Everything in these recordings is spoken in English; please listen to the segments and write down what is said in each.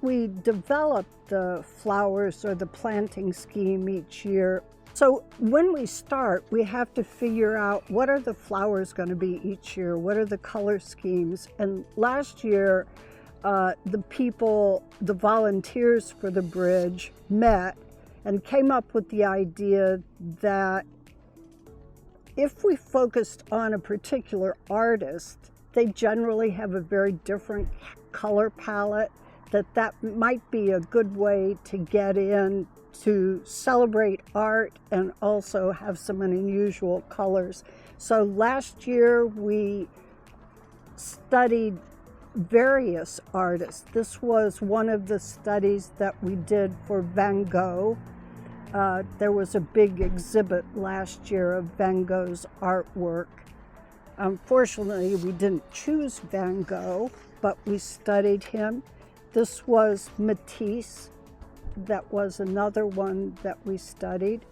we develop the flowers or the planting scheme each year. So when we start, we have to figure out what are the flowers going to be each year, what are the color schemes. And last year, the volunteers for the bridge met and came up with the idea that if we focused on a particular artist, they generally have a very different color palette, that might be a good way to get in to celebrate art and also have some unusual colors. So last year we studied various artists. This was one of the studies that we did for Van Gogh. There was a big exhibit last year of Van Gogh's artwork. Unfortunately, we didn't choose Van Gogh, but we studied him. This was Matisse. That was another one that we studied.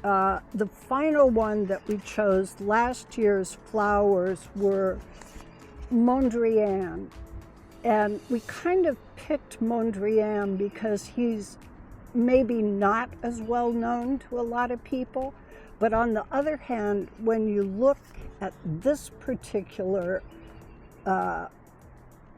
The final one that we chose, last year's flowers, were Mondrian. And we kind of picked Mondrian because he's maybe not as well known to a lot of people. But on the other hand, when you look at this particular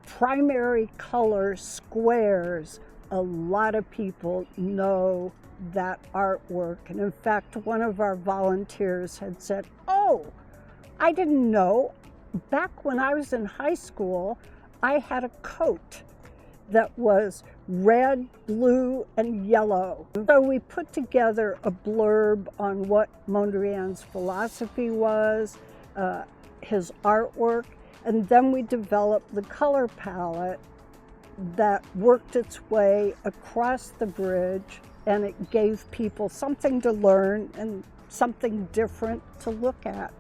primary color squares, a lot of people know that artwork. And in fact, one of our volunteers had said, "Oh, I didn't know. Back when I was in high school, I had a coat that was red, blue, and yellow." So we put together a blurb on what Mondrian's philosophy was, his artwork, and then we developed the color palette that worked its way across the bridge, and it gave people something to learn and something different to look at.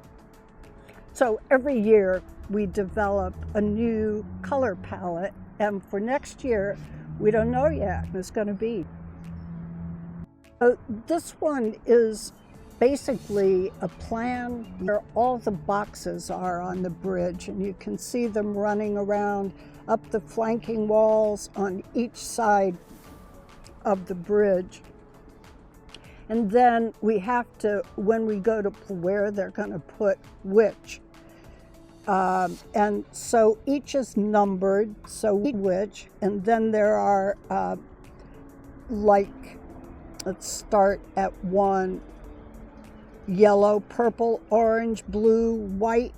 So every year we develop a new color palette, and for next year, we don't know yet what it's going to be. This one is basically a plan where all the boxes are on the bridge, and you can see them running around up the flanking walls on each side of the bridge. And then we have to, when we go to where they're going to put which, and so each is numbered, so which, and then there are let's start at 1, yellow, purple, orange, blue, white,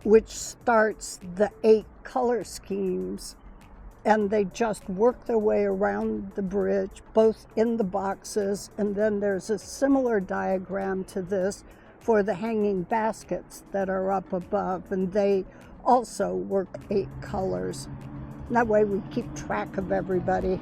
which starts the 8 color schemes, and they just work their way around the bridge, both in the boxes, and then there's a similar diagram to this for the hanging baskets that are up above, and they also work 8 colors. That way we keep track of everybody.